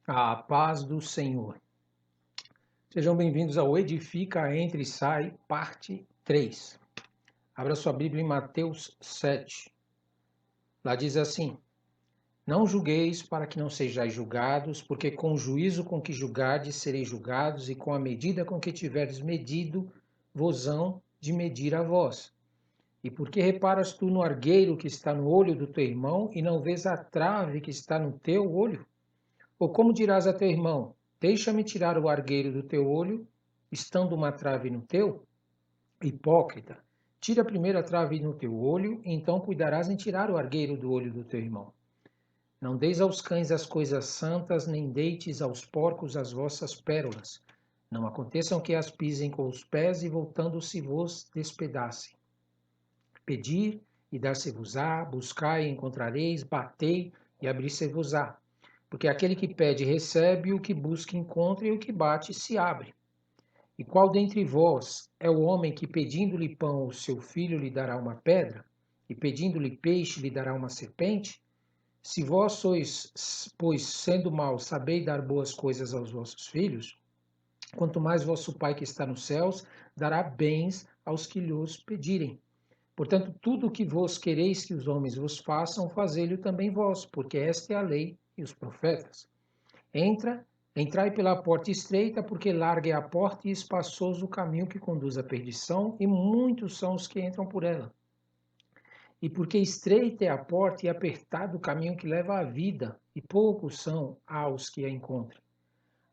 A paz do Senhor. Sejam bem-vindos ao Edifica, Entra e Sai, parte 3. Abra sua Bíblia em Mateus 7. Lá diz assim: Não julgueis para que não sejais julgados, porque com o juízo com que julgardes sereis julgados, e com a medida com que tiverdes medido, vos hão de medir a vós. E por que reparas tu no argueiro que está no olho do teu irmão, e não vês a trave que está no teu olho? Ou como dirás a teu irmão: Deixa-me tirar o argueiro do teu olho, estando uma trave no teu? Hipócrita, tira primeiro a trave no teu olho, e então cuidarás em tirar o argueiro do olho do teu irmão. Não deis aos cães as coisas santas, nem deites aos porcos as vossas pérolas. Não aconteçam que as pisem com os pés e voltando-se vos despedacem. Pedir e dar-se-vos-á, buscai e encontrareis, batei e abrir-se-vos-á. Porque aquele que pede recebe, o que busca encontra, e o que bate se abre. E qual dentre vós é o homem que, pedindo-lhe pão ao seu filho, lhe dará uma pedra? E pedindo-lhe peixe, lhe dará uma serpente? Se vós sois, pois, sendo maus, sabeis dar boas coisas aos vossos filhos, quanto mais vosso Pai que está nos céus dará bens aos que lhos pedirem. Portanto, tudo o que vos quereis que os homens vos façam, fazei-lhe também vós, porque esta é a lei e os profetas. Entrai pela porta estreita, porque larga é a porta e espaçoso o caminho que conduz à perdição, e muitos são os que entram por ela. E porque estreita é a porta e apertado o caminho que leva à vida, e poucos são aos que a encontram.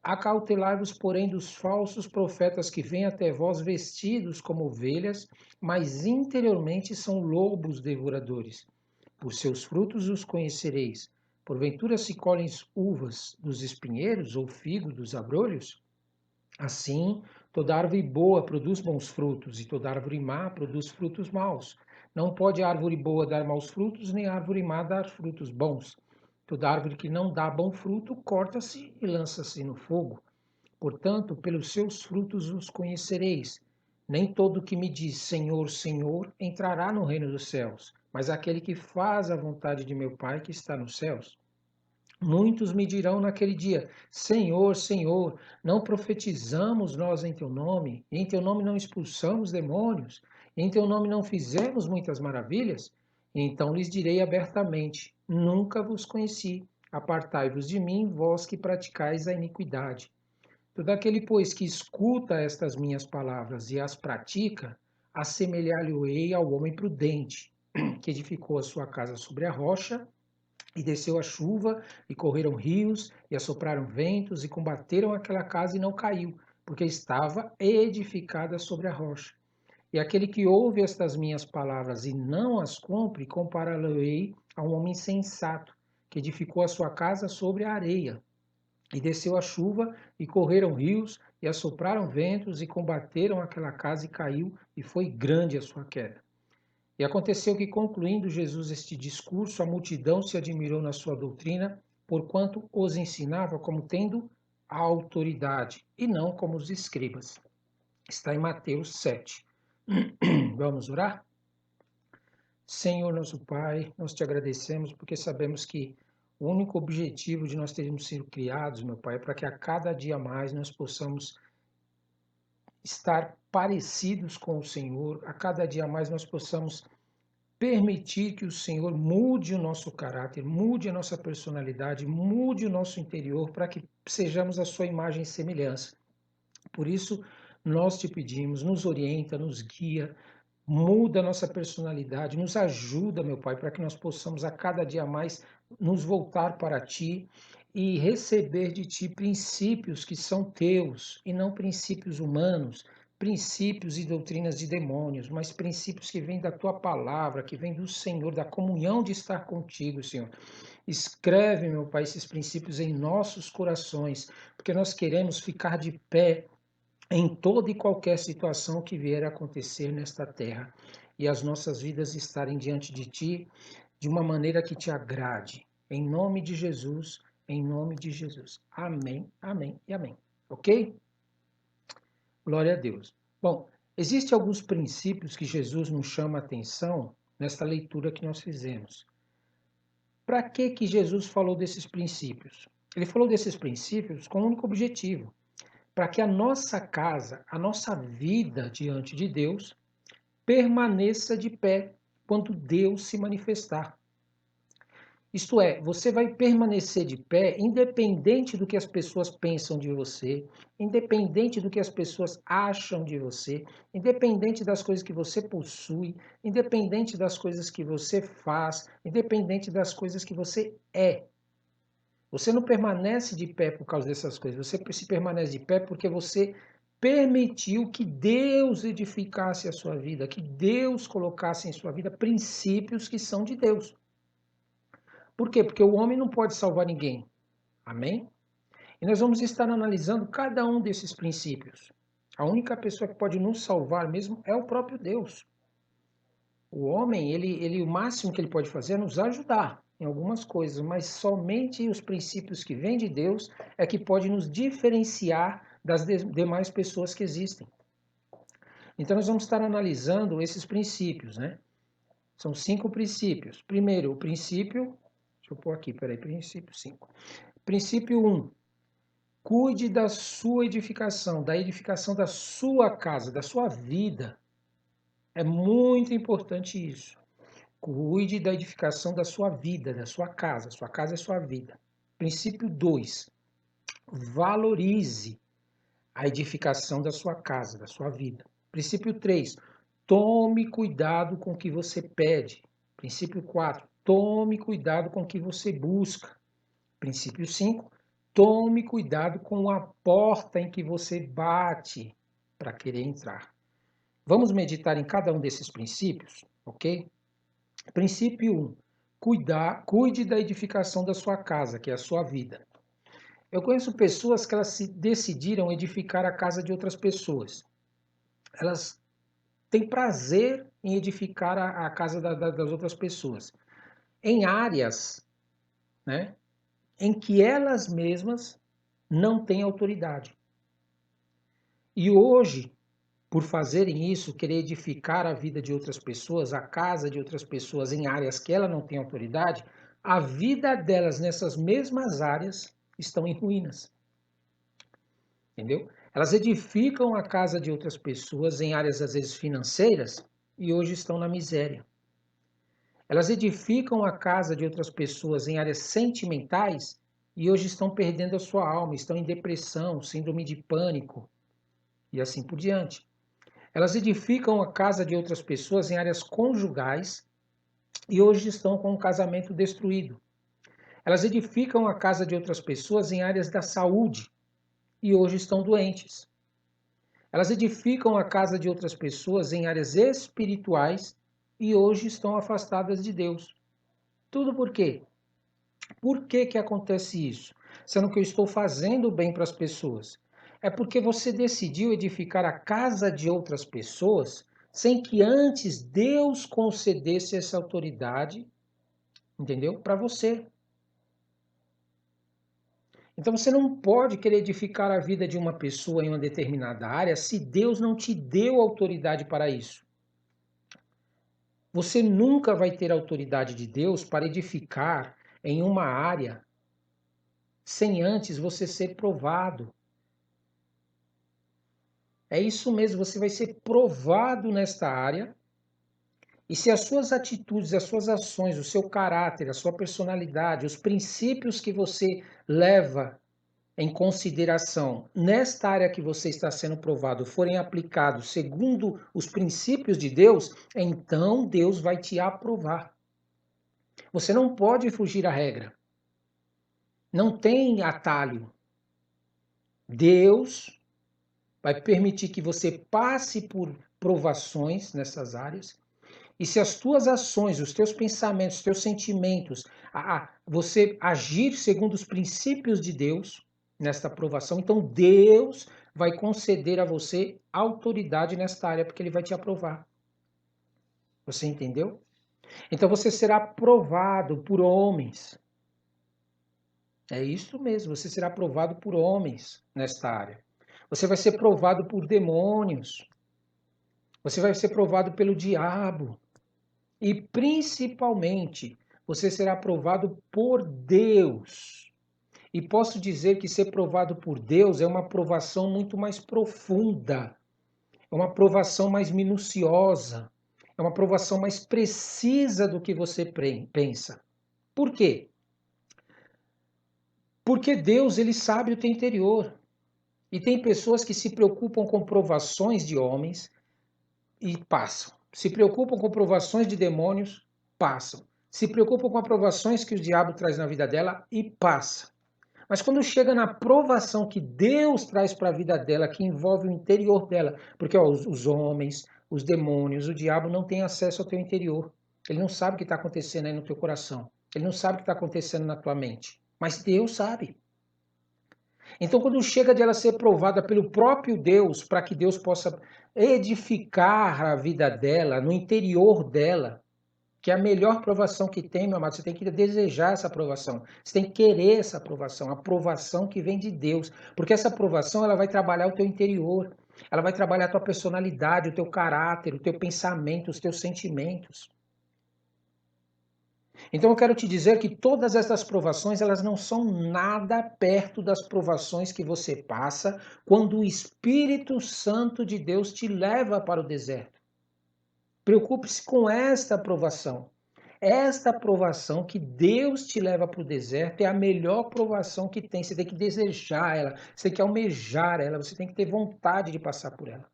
Acautelai-vos, porém, dos falsos profetas que vêm até vós vestidos como ovelhas, mas interiormente são lobos devoradores. Por seus frutos os conhecereis. Porventura se colhem uvas dos espinheiros ou figos dos abrolhos? Assim, toda árvore boa produz bons frutos, e toda árvore má produz frutos maus. Não pode a árvore boa dar maus frutos, nem a árvore má dar frutos bons. Toda árvore que não dá bom fruto, corta-se e lança-se no fogo. Portanto, pelos seus frutos os conhecereis. Nem todo que me diz Senhor, Senhor entrará no reino dos céus, mas aquele que faz a vontade de meu Pai que está nos céus. Muitos me dirão naquele dia: Senhor, Senhor, não profetizamos nós em teu nome? E em teu nome não expulsamos demônios? E em teu nome não fizemos muitas maravilhas? E então lhes direi abertamente: Nunca vos conheci. Apartai-vos de mim, vós que praticais a iniquidade. Todo aquele, pois, que escuta estas minhas palavras e as pratica, assemelhar-lhe-ei ao homem prudente, que edificou a sua casa sobre a rocha, e desceu a chuva, e correram rios, e assopraram ventos, e combateram aquela casa, e não caiu, porque estava edificada sobre a rocha. E aquele que ouve estas minhas palavras e não as cumpre, compará-lo-ei a um homem insensato, que edificou a sua casa sobre a areia. E desceu a chuva, e correram rios, e assopraram ventos, e combateram aquela casa, e caiu, e foi grande a sua queda. E aconteceu que, concluindo Jesus este discurso, a multidão se admirou na sua doutrina, porquanto os ensinava como tendo a autoridade, e não como os escribas. Está em Mateus 7. Vamos orar? Senhor nosso Pai, nós te agradecemos porque sabemos que o único objetivo de nós termos sido criados, meu Pai, é para que a cada dia mais nós possamos estar parecidos com o Senhor, a cada dia mais nós possamos permitir que o Senhor mude o nosso caráter, mude a nossa personalidade, mude o nosso interior para que sejamos a sua imagem e semelhança. Por isso, nós te pedimos, nos orienta, nos guia, muda a nossa personalidade, nos ajuda, meu Pai, para que nós possamos a cada dia mais nos voltar para Ti e receber de Ti princípios que são Teus e não princípios humanos, princípios e doutrinas de demônios, mas princípios que vêm da Tua palavra, que vêm do Senhor, da comunhão de estar contigo, Senhor. Escreve, meu Pai, esses princípios em nossos corações, porque nós queremos ficar de pé em toda e qualquer situação que vier a acontecer nesta terra, e as nossas vidas estarem diante de Ti de uma maneira que te agrade. Em nome de Jesus, em nome de Jesus. Amém, amém e amém. Ok? Glória a Deus. Bom, existem alguns princípios que Jesus nos chama a atenção nesta leitura que nós fizemos. Para que Jesus falou desses princípios? Ele falou desses princípios com um único objetivo, para que a nossa casa, a nossa vida diante de Deus, permaneça de pé quando Deus se manifestar. Isto é, você vai permanecer de pé independente do que as pessoas pensam de você, independente do que as pessoas acham de você, independente das coisas que você possui, independente das coisas que você faz, independente das coisas que você é. Você não permanece de pé por causa dessas coisas, você se permanece de pé porque você permitiu que Deus edificasse a sua vida, que Deus colocasse em sua vida princípios que são de Deus. Por quê? Porque o homem não pode salvar ninguém. Amém? E nós vamos estar analisando cada um desses princípios. A única pessoa que pode nos salvar mesmo é o próprio Deus. O homem, o máximo que ele pode fazer é nos ajudar em algumas coisas, mas somente os princípios que vêm de Deus é que pode nos diferenciar das demais pessoas que existem. Então nós vamos estar analisando esses princípios, né? São 5 princípios. Primeiro, o princípio, deixa eu pôr aqui, peraí, princípio 5. Princípio 1. Cuide da sua edificação, da edificação da sua casa, da sua vida. É muito importante isso. Cuide da edificação da sua vida, da sua casa. Sua casa é sua vida. Princípio 2. Valorize a edificação da sua casa, da sua vida. Princípio 3. Tome cuidado com o que você pede. Princípio 4. Tome cuidado com o que você busca. Princípio 5. Tome cuidado com a porta em que você bate para querer entrar. Vamos meditar em cada um desses princípios, ok? Princípio 1. Cuide da edificação da sua casa, que é a sua vida. Eu conheço pessoas que elas se decidiram edificar a casa de outras pessoas. Elas têm prazer em edificar a casa das outras pessoas. Em áreas, né, em que elas mesmas não têm autoridade. E hoje, por fazerem isso, querer edificar a vida de outras pessoas, a casa de outras pessoas em áreas que ela não tem autoridade, a vida delas nessas mesmas áreas estão em ruínas. Entendeu? Elas edificam a casa de outras pessoas em áreas às vezes financeiras e hoje estão na miséria. Elas edificam a casa de outras pessoas em áreas sentimentais e hoje estão perdendo a sua alma, estão em depressão, síndrome de pânico e assim por diante. Elas edificam a casa de outras pessoas em áreas conjugais e hoje estão com o casamento destruído. Elas edificam a casa de outras pessoas em áreas da saúde e hoje estão doentes. Elas edificam a casa de outras pessoas em áreas espirituais e hoje estão afastadas de Deus. Tudo por quê? Por que que acontece isso? Sendo que eu estou fazendo bem para as pessoas. É porque você decidiu edificar a casa de outras pessoas sem que antes Deus concedesse essa autoridade, entendeu? Para você. Então você não pode querer edificar a vida de uma pessoa em uma determinada área se Deus não te deu autoridade para isso. Você nunca vai ter autoridade de Deus para edificar em uma área sem antes você ser provado. É isso mesmo, você vai ser provado nesta área. E se as suas atitudes, as suas ações, o seu caráter, a sua personalidade, os princípios que você leva em consideração nesta área que você está sendo provado forem aplicados segundo os princípios de Deus, então Deus vai te aprovar. Você não pode fugir à regra. Não tem atalho. Deus vai permitir que você passe por provações nessas áreas. E se as tuas ações, os teus pensamentos, os teus sentimentos, você agir segundo os princípios de Deus nesta aprovação, então Deus vai conceder a você autoridade nesta área, porque Ele vai te aprovar. Você entendeu? Então você será provado por homens. É isso mesmo, você será provado por homens nesta área. Você vai ser provado por demônios. Você vai ser provado pelo diabo. E principalmente, você será provado por Deus. E posso dizer que ser provado por Deus é uma provação muito mais profunda, é uma provação mais minuciosa, é uma provação mais precisa do que você pensa. Por quê? Porque Deus, ele sabe o teu interior. E tem pessoas que se preocupam com provações de homens e passam. Se preocupam com provações de demônios, passam. Se preocupam com aprovações que o diabo traz na vida dela e passa. Mas quando chega na provação que Deus traz para a vida dela, que envolve o interior dela, porque os homens, os demônios, o diabo não tem acesso ao teu interior. Ele não sabe o que está acontecendo aí no teu coração. Ele não sabe o que está acontecendo na tua mente. Mas Deus sabe. Então, quando chega de ela ser provada pelo próprio Deus, para que Deus possa edificar a vida dela, no interior dela, que é a melhor provação que tem, meu amado, você tem que desejar essa aprovação, você tem que querer essa aprovação, a aprovação que vem de Deus, porque essa aprovação ela vai trabalhar o teu interior, ela vai trabalhar a tua personalidade, o teu caráter, o teu pensamento, os teus sentimentos. Então eu quero te dizer que todas essas provações, elas não são nada perto das provações que você passa quando o Espírito Santo de Deus te leva para o deserto. Preocupe-se com esta provação. Esta provação que Deus te leva para o deserto é a melhor provação que tem. Você tem que desejar ela, você tem que almejar ela, você tem que ter vontade de passar por ela.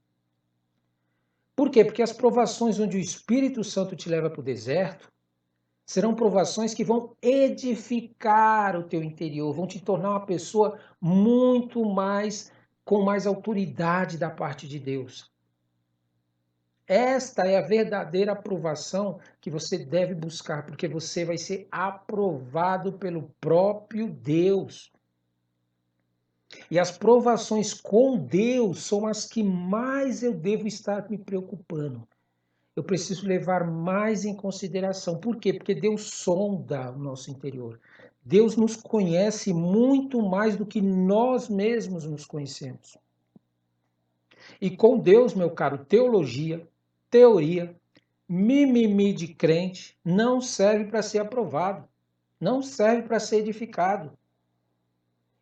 Por quê? Porque as provações onde o Espírito Santo te leva para o deserto serão provações que vão edificar o teu interior, vão te tornar uma pessoa muito mais, com mais autoridade da parte de Deus. Esta é a verdadeira aprovação que você deve buscar, porque você vai ser aprovado pelo próprio Deus. E as provações com Deus são as que mais eu devo estar me preocupando. Eu preciso levar mais em consideração. Por quê? Porque Deus sonda o nosso interior. Deus nos conhece muito mais do que nós mesmos nos conhecemos. E com Deus, meu caro, teologia, teoria, mimimi de crente não serve para ser aprovado. Não serve para ser edificado.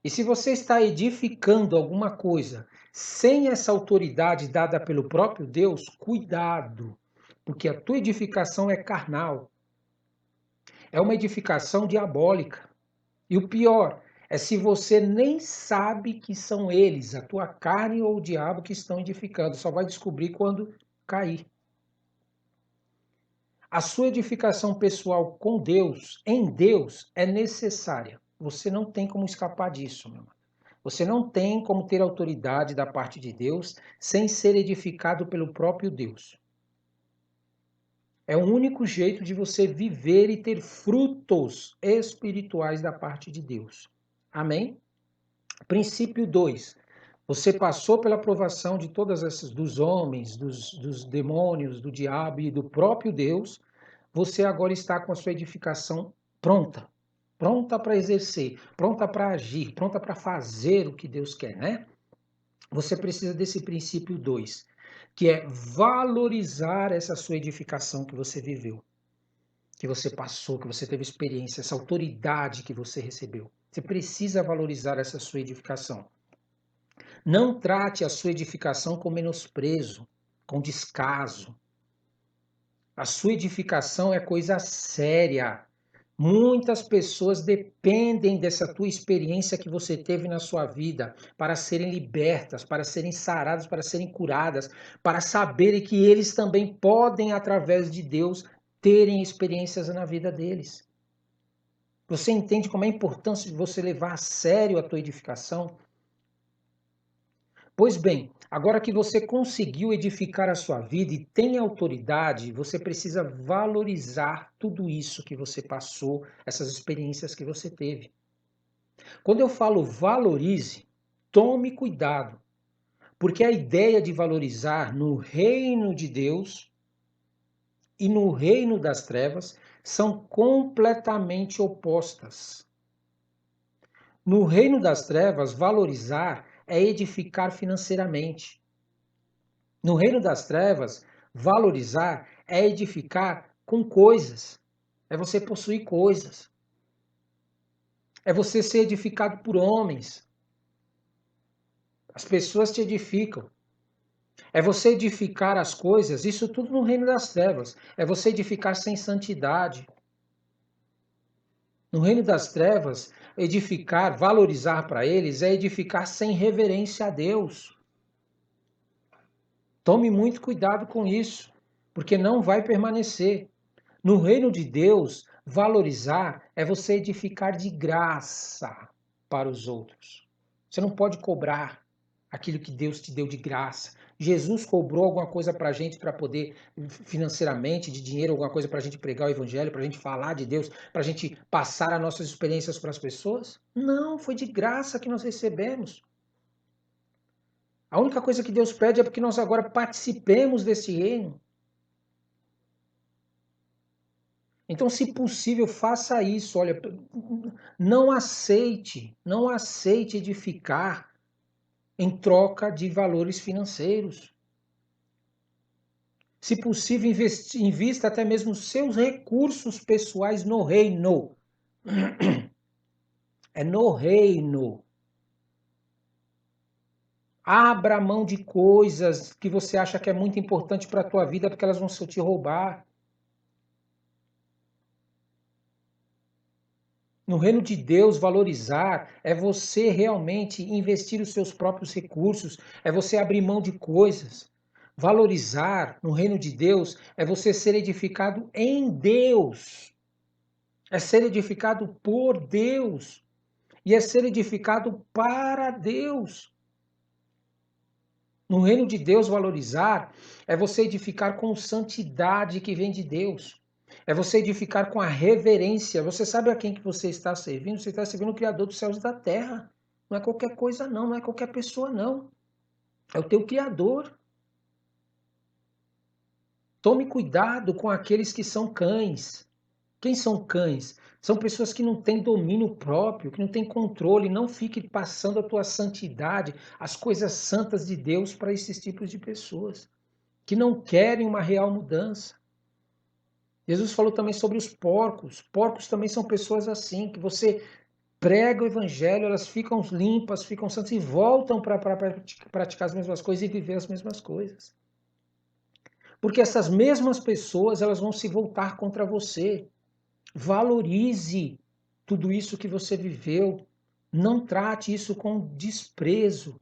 E se você está edificando alguma coisa sem essa autoridade dada pelo próprio Deus, cuidado. Porque a tua edificação é carnal. É uma edificação diabólica. E o pior é se você nem sabe que são eles, a tua carne ou o diabo que estão edificando. Só vai descobrir quando cair. A sua edificação pessoal com Deus, em Deus, é necessária. Você não tem como escapar disso, meu irmão. Você não tem como ter autoridade da parte de Deus sem ser edificado pelo próprio Deus. É o único jeito de você viver e ter frutos espirituais da parte de Deus. Amém? Princípio 2. Você passou pela provação de todas essas, dos homens, dos demônios, do diabo e do próprio Deus. Você agora está com a sua edificação pronta. Pronta para exercer, pronta para agir, pronta para fazer o que Deus quer, né? Você precisa desse princípio 2, que é valorizar essa sua edificação que você viveu, que você passou, que você teve experiência, essa autoridade que você recebeu. Você precisa valorizar essa sua edificação. Não trate a sua edificação com menosprezo, com descaso. A sua edificação é coisa séria. Muitas pessoas dependem dessa tua experiência que você teve na sua vida para serem libertas, para serem saradas, para serem curadas, para saberem que eles também podem, através de Deus, terem experiências na vida deles. Você entende como é importante você levar a sério a tua edificação? Pois bem, agora que você conseguiu edificar a sua vida e tem autoridade, você precisa valorizar tudo isso que você passou, essas experiências que você teve. Quando eu falo valorize, tome cuidado, porque a ideia de valorizar no reino de Deus e no reino das trevas são completamente opostas. No reino das trevas, valorizar é edificar financeiramente. No reino das trevas, valorizar é edificar com coisas. É você possuir coisas. É você ser edificado por homens. As pessoas te edificam. É você edificar as coisas, isso tudo no reino das trevas. É você edificar sem santidade. No reino das trevas, edificar, valorizar para eles é edificar sem reverência a Deus. Tome muito cuidado com isso, porque não vai permanecer. No reino de Deus, valorizar é você edificar de graça para os outros. Você não pode cobrar aquilo que Deus te deu de graça. Jesus cobrou alguma coisa para a gente para poder, financeiramente, de dinheiro, alguma coisa para a gente pregar o evangelho, para a gente falar de Deus, para a gente passar as nossas experiências para as pessoas? Não, foi de graça que nós recebemos. A única coisa que Deus pede é porque nós agora participemos desse reino. Então, se possível, faça isso. Olha, não aceite edificar em troca de valores financeiros. Se possível, invista até mesmo seus recursos pessoais no reino. É no reino. Abra mão de coisas que você acha que é muito importante para a tua vida, porque elas vão te roubar. No reino de Deus, valorizar é você realmente investir os seus próprios recursos, é você abrir mão de coisas. Valorizar no reino de Deus é você ser edificado em Deus, é ser edificado por Deus e é ser edificado para Deus. No reino de Deus, valorizar é você edificar com santidade que vem de Deus. É você edificar com a reverência. Você sabe a quem que você está servindo? Você está servindo o Criador dos céus e da terra. Não é qualquer coisa não, não é qualquer pessoa não. É o teu Criador. Tome cuidado com aqueles que são cães. Quem são cães? São pessoas que não têm domínio próprio, que não têm controle. Não fique passando a tua santidade, as coisas santas de Deus para esses tipos de pessoas que não querem uma real mudança. Jesus falou também sobre os porcos. Porcos também são pessoas assim, que você prega o evangelho, elas ficam limpas, ficam santas e voltam para praticar as mesmas coisas e viver as mesmas coisas. Porque essas mesmas pessoas, elas vão se voltar contra você. Valorize tudo isso que você viveu. Não trate isso com desprezo.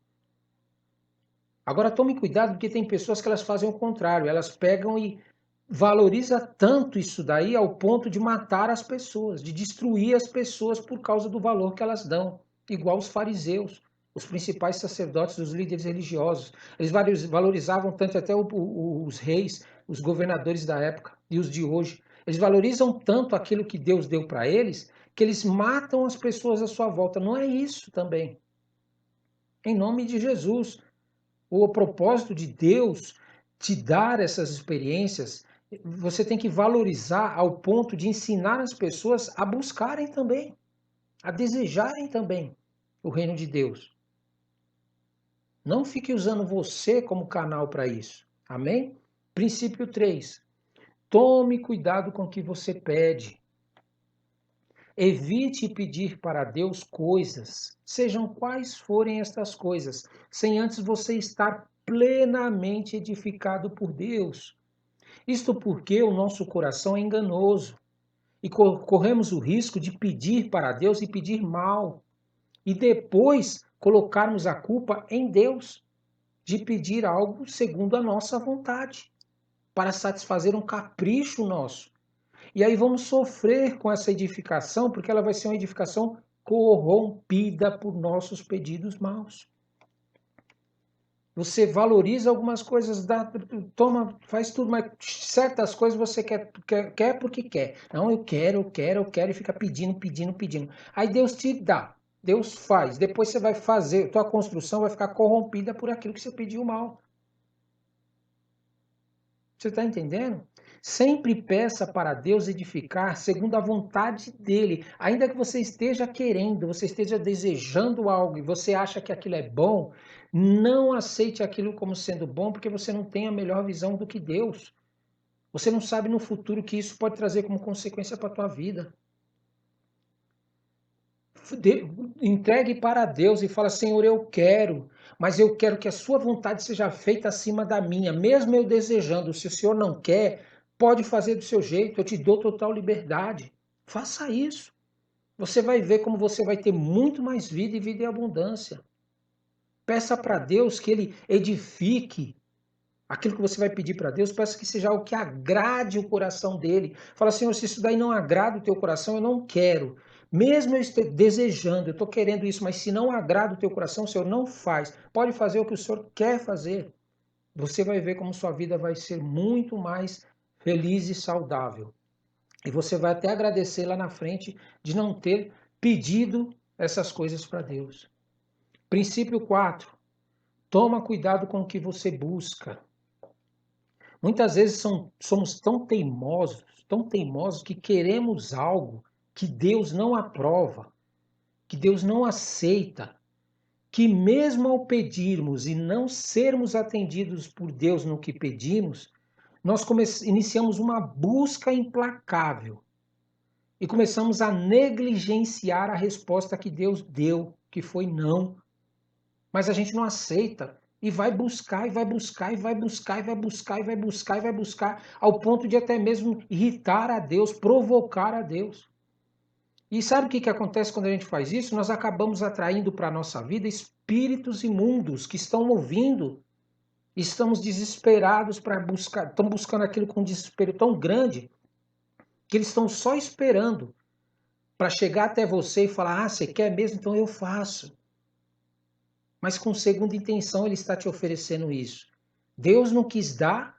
Agora tome cuidado, porque tem pessoas que elas fazem o contrário. Elas pegam e valoriza tanto isso daí ao ponto de matar as pessoas, de destruir as pessoas por causa do valor que elas dão. Igual os fariseus, os principais sacerdotes, os líderes religiosos. Eles valorizavam tanto até os reis, os governadores da época e os de hoje. Eles valorizam tanto aquilo que Deus deu para eles, que eles matam as pessoas à sua volta. Não é isso também. Em nome de Jesus. O propósito de Deus te dar essas experiências, você tem que valorizar ao ponto de ensinar as pessoas a buscarem também, a desejarem também o reino de Deus. Não fique usando você como canal para isso. Amém? Princípio 3. Tome cuidado com o que você pede. Evite pedir para Deus coisas, sejam quais forem estas coisas, sem antes você estar plenamente edificado por Deus. Isto porque o nosso coração é enganoso e corremos o risco de pedir para Deus e pedir mal, e depois colocarmos a culpa em Deus, de pedir algo segundo a nossa vontade, para satisfazer um capricho nosso. E aí vamos sofrer com essa edificação, porque ela vai ser uma edificação corrompida por nossos pedidos maus. Você valoriza algumas coisas, toma, faz tudo, mas certas coisas você quer porque quer. Não, eu quero, e fica pedindo. Aí Deus te dá, Deus faz. Depois você vai fazer, tua construção vai ficar corrompida por aquilo que você pediu mal. Você está entendendo? Sempre peça para Deus edificar segundo a vontade dele. Ainda que você esteja querendo, você esteja desejando algo e você acha que aquilo é bom, não aceite aquilo como sendo bom, porque você não tem a melhor visão do que Deus. Você não sabe no futuro o que isso pode trazer como consequência para a tua vida. Entregue para Deus e fala: Senhor, eu quero, mas eu quero que a sua vontade seja feita acima da minha, mesmo eu desejando. Se o Senhor não quer, pode fazer do seu jeito, eu te dou total liberdade. Faça isso. Você vai ver como você vai ter muito mais vida e vida em abundância. Peça para Deus que Ele edifique aquilo que você vai pedir para Deus, peça que seja algo que agrade o coração dele. Fala, Senhor, se isso daí não agrada o teu coração, eu não quero. Mesmo eu esteja desejando, eu estou querendo isso, mas se não agrada o teu coração, o Senhor não faz. Pode fazer o que o Senhor quer fazer. Você vai ver como sua vida vai ser muito mais feliz e saudável. E você vai até agradecer lá na frente de não ter pedido essas coisas para Deus. Princípio 4. Toma cuidado com o que você busca. Muitas vezes somos tão teimosos que queremos algo que Deus não aprova, que Deus não aceita, que mesmo ao pedirmos e não sermos atendidos por Deus no que pedimos, nós iniciamos uma busca implacável e começamos a negligenciar a resposta que Deus deu, que foi não. Mas a gente não aceita e vai buscar, e vai buscar, e vai buscar, e vai buscar, e vai buscar, e vai buscar, ao ponto de até mesmo irritar a Deus, provocar a Deus. E sabe o que acontece quando a gente faz isso? Nós acabamos atraindo para a nossa vida espíritos imundos que estão ouvindo, estamos desesperados para buscar, estão buscando aquilo com um desespero tão grande que eles estão só esperando para chegar até você e falar: ah, você quer mesmo? Então eu faço. Mas com segunda intenção ele está te oferecendo isso. Deus não quis dar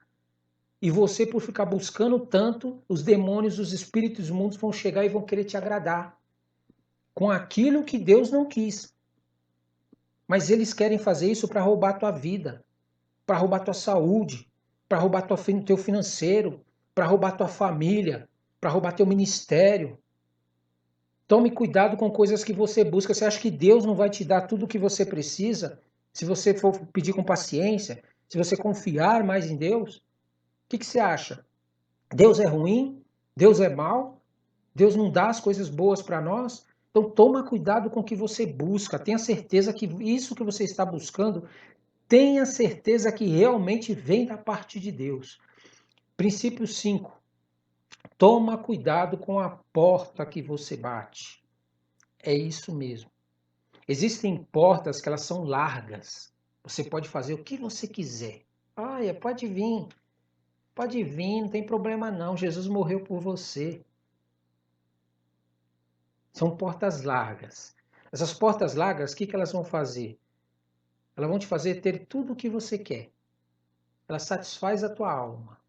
e você, por ficar buscando tanto, os demônios, os espíritos imundos vão chegar e vão querer te agradar com aquilo que Deus não quis. Mas eles querem fazer isso para roubar tua vida, para roubar tua saúde, para roubar teu financeiro, para roubar tua família, para roubar teu ministério. Tome cuidado com coisas que você busca. Você acha que Deus não vai te dar tudo o que você precisa? Se você for pedir com paciência, se você confiar mais em Deus? O que você acha? Deus é ruim? Deus é mau? Deus não dá as coisas boas para nós? Então toma cuidado com o que você busca. Tenha certeza que isso que você está buscando, tenha certeza que realmente vem da parte de Deus. Princípio 5. Toma cuidado com a porta que você bate. É isso mesmo. Existem portas que elas são largas. Você pode fazer o que você quiser. Olha, pode vir, não tem problema não. Jesus morreu por você. São portas largas. Essas portas largas, o que elas vão fazer? Elas vão te fazer ter tudo o que você quer. Ela satisfaz a tua alma,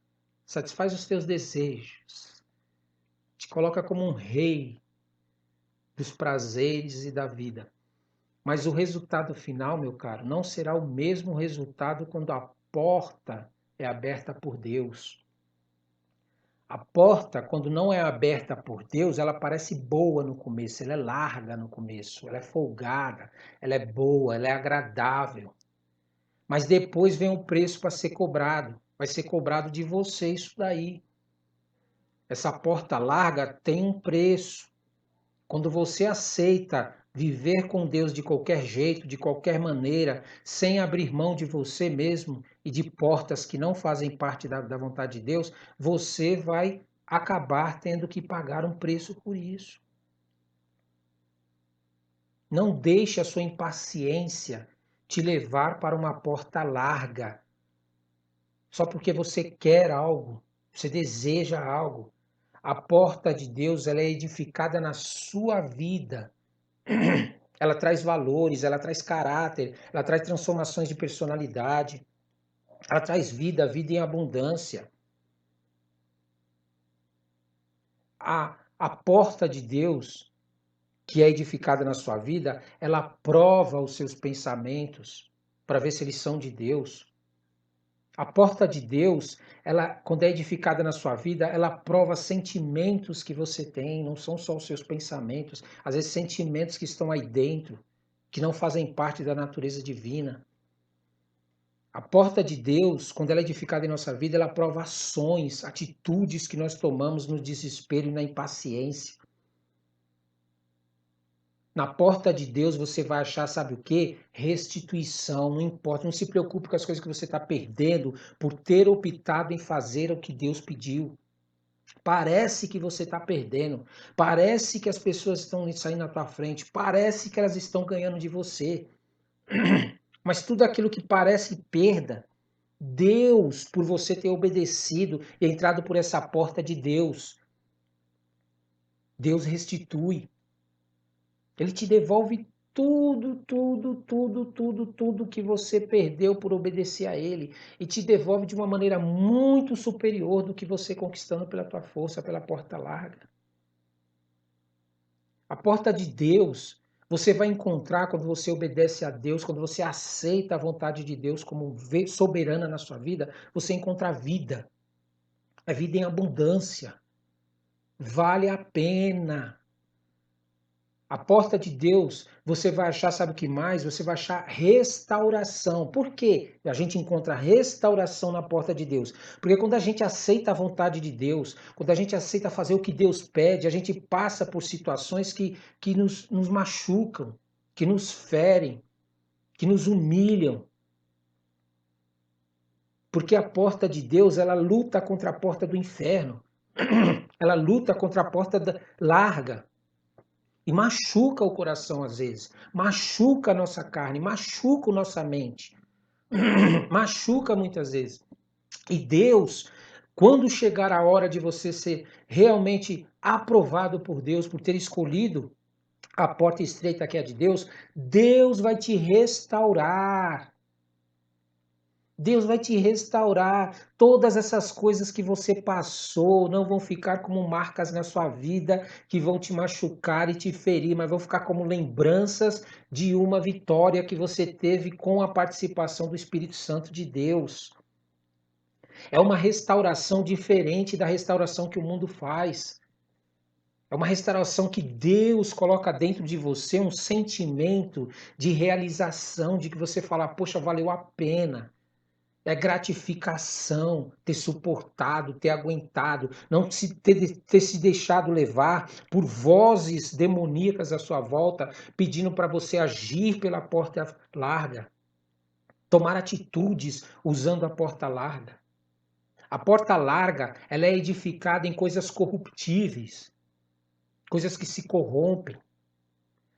satisfaz os teus desejos, te coloca como um rei dos prazeres e da vida. Mas o resultado final, meu caro, não será o mesmo resultado quando a porta é aberta por Deus. A porta, quando não é aberta por Deus, ela parece boa no começo, ela é larga no começo, ela é folgada, ela é boa, ela é agradável. Mas depois vem o preço para ser cobrado. Vai ser cobrado de você isso daí. Essa porta larga tem um preço. Quando você aceita viver com Deus de qualquer jeito, de qualquer maneira, sem abrir mão de você mesmo e de portas que não fazem parte da vontade de Deus, você vai acabar tendo que pagar um preço por isso. Não deixe a sua impaciência te levar para uma porta larga, só porque você quer algo, você deseja algo. A porta de Deus, ela é edificada na sua vida. Ela traz valores, ela traz caráter, ela traz transformações de personalidade, ela traz vida, vida em abundância. A porta de Deus, que é edificada na sua vida, ela prova os seus pensamentos para ver se eles são de Deus. A porta de Deus, ela, quando é edificada na sua vida, ela prova sentimentos que você tem, não são só os seus pensamentos, às vezes sentimentos que estão aí dentro, que não fazem parte da natureza divina. A porta de Deus, quando ela é edificada em nossa vida, ela prova ações, atitudes que nós tomamos no desespero e na impaciência. Na porta de Deus você vai achar, sabe o quê? Restituição, não importa, não se preocupe com as coisas que você está perdendo por ter optado em fazer o que Deus pediu. Parece que você está perdendo, parece que as pessoas estão saindo na tua frente, parece que elas estão ganhando de você. Mas tudo aquilo que parece perda, Deus, por você ter obedecido e entrado por essa porta de Deus, Deus restitui. Ele te devolve tudo que você perdeu por obedecer a Ele. E te devolve de uma maneira muito superior do que você conquistando pela tua força, pela porta larga. A porta de Deus, você vai encontrar quando você obedece a Deus, quando você aceita a vontade de Deus como soberana na sua vida, você encontra a vida. A vida em abundância. Vale a pena. A porta de Deus, você vai achar, sabe o que mais? Você vai achar restauração. Por quê? A gente encontra restauração na porta de Deus. Porque quando a gente aceita a vontade de Deus, quando a gente aceita fazer o que Deus pede, a gente passa por situações que nos machucam, que nos ferem, que nos humilham. Porque a porta de Deus, ela luta contra a porta do inferno. Ela luta contra a porta larga. E machuca o coração às vezes, machuca a nossa carne, machuca a nossa mente, machuca muitas vezes. E Deus, quando chegar a hora de você ser realmente aprovado por Deus, por ter escolhido a porta estreita que é a de Deus, Deus vai te restaurar. Deus vai te restaurar. Todas essas coisas que você passou não vão ficar como marcas na sua vida que vão te machucar e te ferir, mas vão ficar como lembranças de uma vitória que você teve com a participação do Espírito Santo de Deus. É uma restauração diferente da restauração que o mundo faz. É uma restauração que Deus coloca dentro de você um sentimento de realização, de que você fala, poxa, valeu a pena. É gratificação ter suportado, ter aguentado, não ter se deixado levar por vozes demoníacas à sua volta, pedindo para você agir pela porta larga, tomar atitudes usando a porta larga. A porta larga, ela é edificada em coisas corruptíveis, coisas que se corrompem.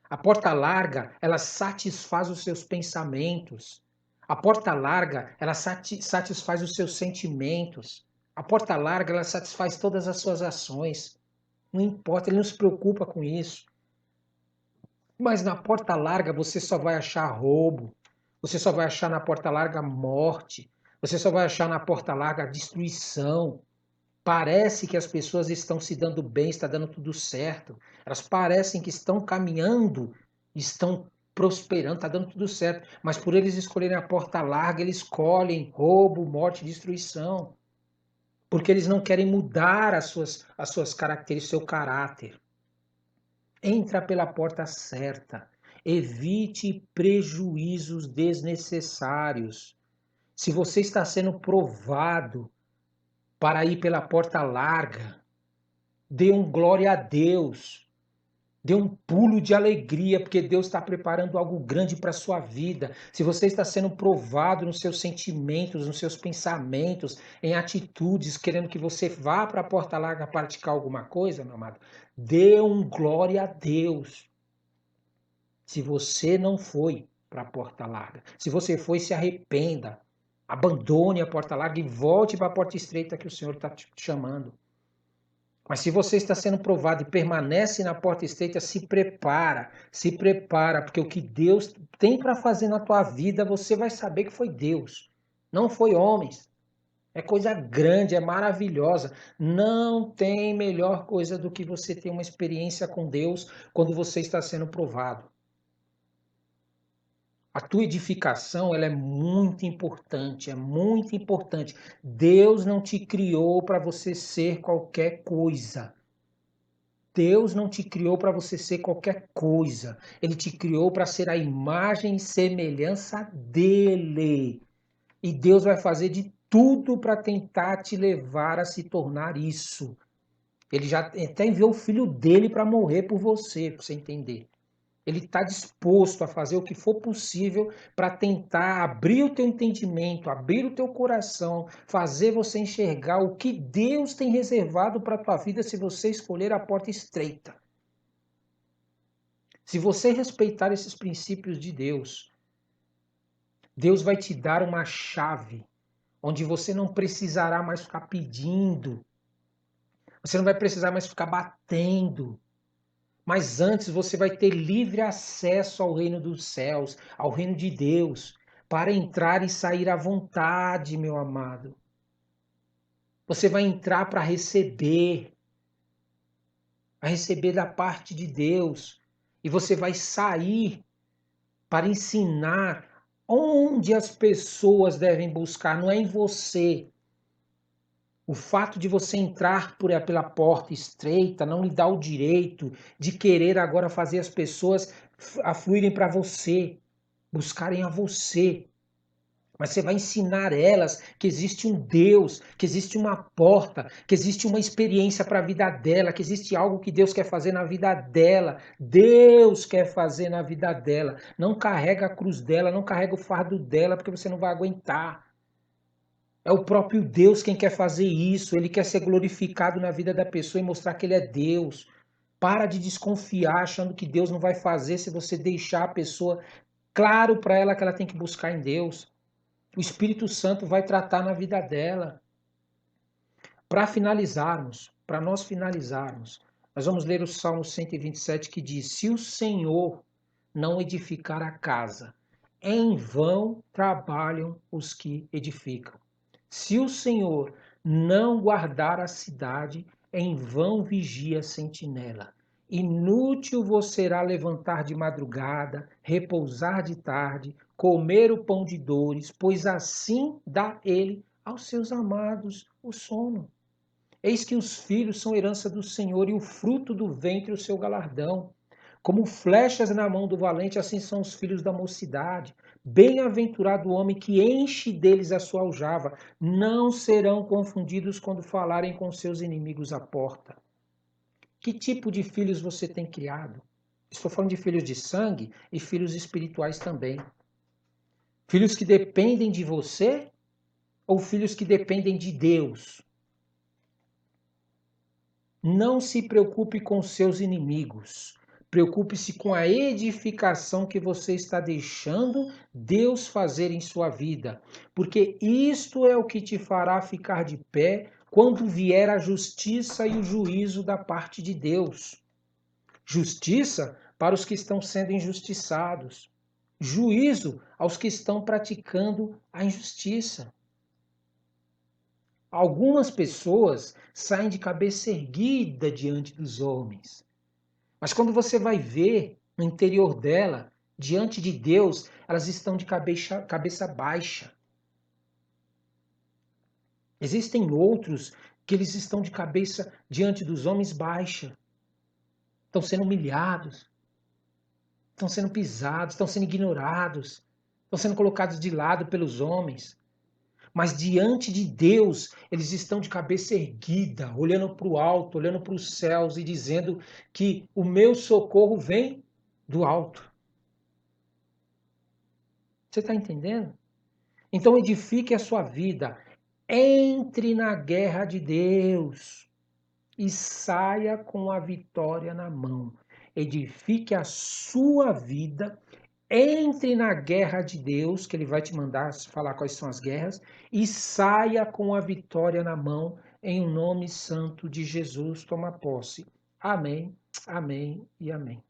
A porta larga, ela satisfaz os seus pensamentos. A porta larga, ela satisfaz os seus sentimentos. A porta larga, ela satisfaz todas as suas ações. Não importa, ele não se preocupa com isso. Mas na porta larga você só vai achar roubo. Você só vai achar na porta larga morte. Você só vai achar na porta larga destruição. Parece que as pessoas estão se dando bem, está dando tudo certo. Elas parecem que estão caminhando, estão prosperando, está dando tudo certo. Mas por eles escolherem a porta larga, eles escolhem roubo, morte, destruição. Porque eles não querem mudar as suas características, seu caráter. Entra pela porta certa. Evite prejuízos desnecessários. Se você está sendo provado para ir pela porta larga, dê um glória a Deus. Dê um pulo de alegria, porque Deus está preparando algo grande para a sua vida. Se você está sendo provado nos seus sentimentos, nos seus pensamentos, em atitudes, querendo que você vá para a porta larga praticar alguma coisa, meu amado, dê um glória a Deus. Se você não foi para a porta larga, se você foi, se arrependa. Abandone a porta larga e volte para a porta estreita que o Senhor está te chamando. Mas se você está sendo provado e permanece na porta estreita, se prepara, porque o que Deus tem para fazer na tua vida, você vai saber que foi Deus, não foi homens. É coisa grande, é maravilhosa. Não tem melhor coisa do que você ter uma experiência com Deus quando você está sendo provado. A tua edificação, ela é muito importante, é muito importante. Deus não te criou para você ser qualquer coisa. Deus não te criou para você ser qualquer coisa. Ele te criou para ser a imagem e semelhança dele. E Deus vai fazer de tudo para tentar te levar a se tornar isso. Ele já até enviou o filho dele para morrer por você, para você entender. Ele está disposto a fazer o que for possível para tentar abrir o teu entendimento, abrir o teu coração, fazer você enxergar o que Deus tem reservado para a tua vida se você escolher a porta estreita. Se você respeitar esses princípios de Deus, Deus vai te dar uma chave onde você não precisará mais ficar pedindo, você não vai precisar mais ficar batendo. Mas antes você vai ter livre acesso ao reino dos céus, ao reino de Deus, para entrar e sair à vontade, meu amado. Você vai entrar para receber, a receber da parte de Deus, e você vai sair para ensinar onde as pessoas devem buscar, não é em você. O fato de você entrar pela porta estreita não lhe dá o direito de querer agora fazer as pessoas afluírem para você, buscarem a você. Mas você vai ensinar elas que existe um Deus, que existe uma porta, que existe uma experiência para a vida dela, que existe algo que Deus quer fazer na vida dela. Deus quer fazer na vida dela. Não carrega a cruz dela, não carrega o fardo dela, porque você não vai aguentar. É o próprio Deus quem quer fazer isso. Ele quer ser glorificado na vida da pessoa e mostrar que ele é Deus. Para de desconfiar achando que Deus não vai fazer se você deixar a pessoa claro para ela que ela tem que buscar em Deus. O Espírito Santo vai tratar na vida dela. Para nós finalizarmos, nós vamos ler o Salmo 127 que diz: Se o Senhor não edificar a casa, em vão trabalham os que edificam. Se o Senhor não guardar a cidade, em vão vigia a sentinela. Inútil vos será levantar de madrugada, repousar de tarde, comer o pão de dores, pois assim dá ele aos seus amados o sono. Eis que os filhos são herança do Senhor e o fruto do ventre o seu galardão. Como flechas na mão do valente, assim são os filhos da mocidade. Bem-aventurado o homem que enche deles a sua aljava. Não serão confundidos quando falarem com seus inimigos à porta. Que tipo de filhos você tem criado? Estou falando de filhos de sangue e filhos espirituais também. Filhos que dependem de você ou filhos que dependem de Deus? Não se preocupe com seus inimigos. Preocupe-se com a edificação que você está deixando Deus fazer em sua vida, porque isto é o que te fará ficar de pé quando vier a justiça e o juízo da parte de Deus. Justiça para os que estão sendo injustiçados, juízo aos que estão praticando a injustiça. Algumas pessoas saem de cabeça erguida diante dos homens. Mas quando você vai ver no interior dela, diante de Deus, elas estão de cabeça baixa. Existem outros que eles estão de cabeça diante dos homens baixa. Estão sendo humilhados, estão sendo pisados, estão sendo ignorados, estão sendo colocados de lado pelos homens. Mas diante de Deus, eles estão de cabeça erguida, olhando para o alto, olhando para os céus e dizendo que o meu socorro vem do alto. Você está entendendo? Então edifique a sua vida, entre na guerra de Deus e saia com a vitória na mão. Edifique a sua vida, entre na guerra de Deus, que ele vai te mandar falar quais são as guerras, e saia com a vitória na mão, em nome santo de Jesus. Toma posse. Amém, amém e amém.